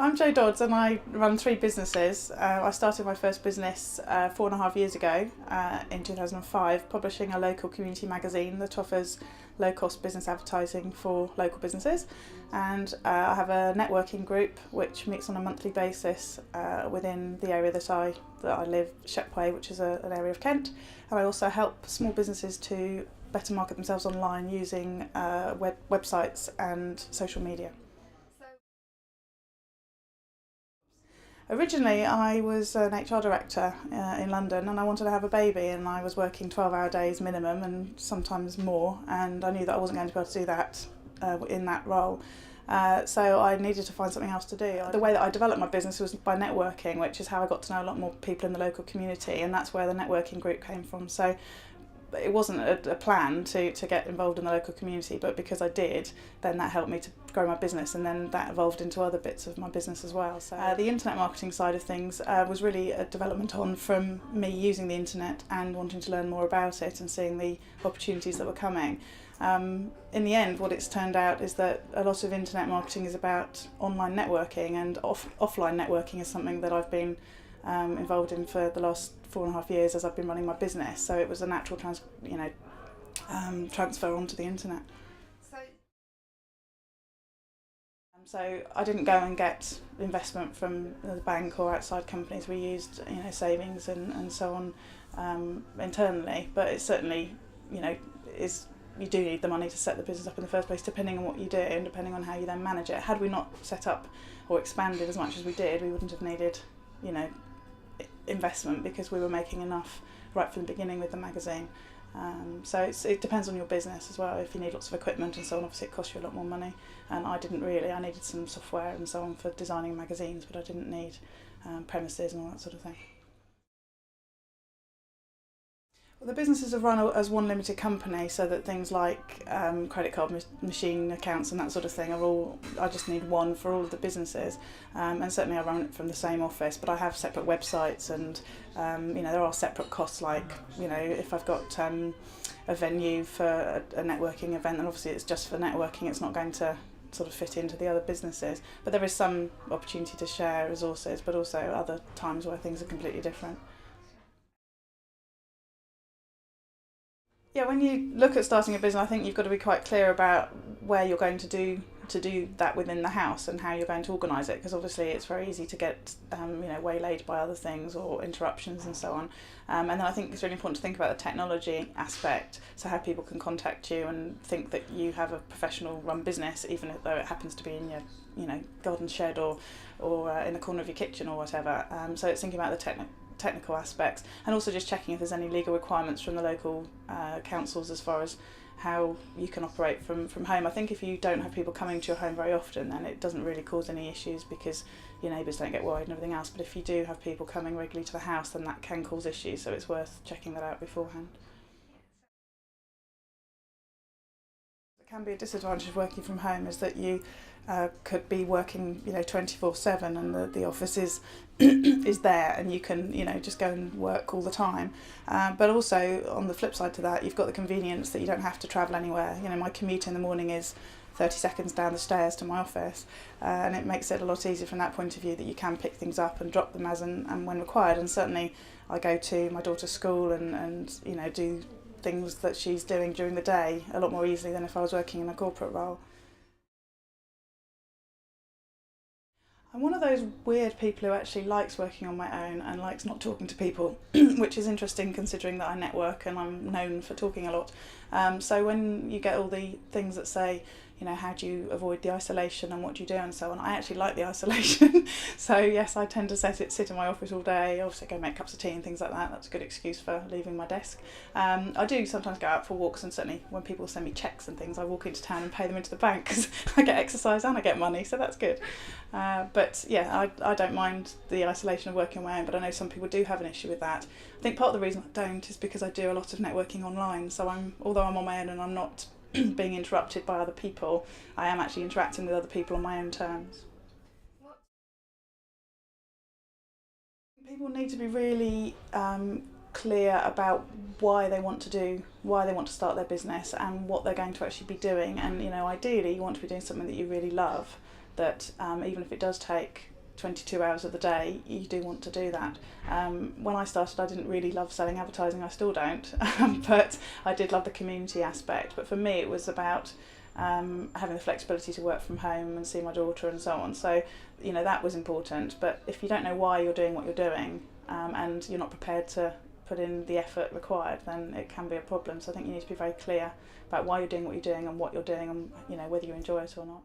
I'm Dodds and I run 3 businesses. I started my first business 4.5 years ago in 2005, publishing a local community magazine that offers low-cost business advertising for local businesses. And I have a networking group which meets on a monthly basis within the area that I live, Shepway, which is an area of Kent. And I also help small businesses to better market themselves online using websites and social media. Originally, I was an HR director in London and I wanted to have a baby, and I was working 12-hour days minimum and sometimes more, and I knew that I wasn't going to be able to do that in that role. So I needed to find something else to do. The way that I developed my business was by networking, which is how I got to know a lot more people in the local community, and that's where the networking group came from. So it wasn't a plan to get involved in the local community, but because I did, then that helped me to grow my business, and then that evolved into other bits of my business as well. So the internet marketing side of things was really a development on from me using the internet and wanting to learn more about it and seeing the opportunities that were coming. In the end, what it's turned out is that a lot of internet marketing is about online networking, and offline networking is something that I've been involved in for the last 4.5 years as I've been running my business. So it was a natural transfer onto the internet. So I didn't go and get investment from the bank or outside companies. We used savings and so on internally, but it certainly is, you do need the money to set the business up in the first place, depending on what you do and depending on how you then manage it. Had we not set up or expanded as much as we did, we wouldn't have needed investment, because we were making enough right from the beginning with the magazine. So it depends on your business as well. If you need lots of equipment and so on, obviously it costs you a lot more money, and I didn't really. I needed some software and so on for designing magazines, but I didn't need premises and all that sort of thing. Well, the businesses are run as one limited company, so that things like credit card machine accounts and that sort of thing are all, I just need one for all of the businesses, and certainly I run it from the same office, but I have separate websites, and there are separate costs, like if I've got a venue for a networking event, then obviously it's just for networking, it's not going to sort of fit into the other businesses, but there is some opportunity to share resources, but also other times where things are completely different. Yeah, when you look at starting a business, I think you've got to be quite clear about where you're going to do that within the house and how you're going to organise it, because obviously it's very easy to get waylaid by other things or interruptions and so on. And then I think it's really important to think about the technology aspect, so how people can contact you and think that you have a professional run business, even though it happens to be in your garden shed or in the corner of your kitchen or whatever. So it's thinking about the technical aspects, and also just checking if there's any legal requirements from the local councils as far as how you can operate from home. I think if you don't have people coming to your home very often, then it doesn't really cause any issues, because your neighbours don't get worried and everything else. But if you do have people coming regularly to the house, then that can cause issues, so it's worth checking that out beforehand. It can be a disadvantage of working from home, is that you could be working 24/7, and the office is is there, and you can just go and work all the time, but also on the flip side to that, you've got the convenience that you don't have to travel anywhere. My commute in the morning is 30 seconds down the stairs to my office, and it makes it a lot easier from that point of view, that you can pick things up and drop them as and when required. And certainly I go to my daughter's school and do things that she's doing during the day a lot more easily than if I was working in a corporate role. I'm one of those weird people who actually likes working on my own and likes not talking to people, which is interesting considering that I network and I'm known for talking a lot. So when you get all the things that say, how do you avoid the isolation and what do you do and so on, I actually like the isolation. So yes, I tend to sit in my office all day. Obviously go make cups of tea and things like that. That's a good excuse for leaving my desk. I do sometimes go out for walks, and certainly when people send me cheques and things, I walk into town and pay them into the bank, because I get exercise and I get money, so that's good. But yeah, I don't mind the isolation of working on my own, but I know some people do have an issue with that. I think part of the reason I don't is because I do a lot of networking online, so although I'm on my own and I'm not being interrupted by other people, I am actually interacting with other people on my own terms. People need to be really clear about why they want to start their business and what they're going to actually be doing. And ideally, you want to be doing something that you really love, that even if it does take 22 hours of the day, you do want to do that. When I started, I didn't really love selling advertising. I still don't, but I did love the community aspect. But for me, it was about having the flexibility to work from home and see my daughter and so on. So, that was important. But if you don't know why you're doing what you're doing, and you're not prepared to put in the effort required, then it can be a problem. So I think you need to be very clear about why you're doing what you're doing and what you're doing, and whether you enjoy it or not.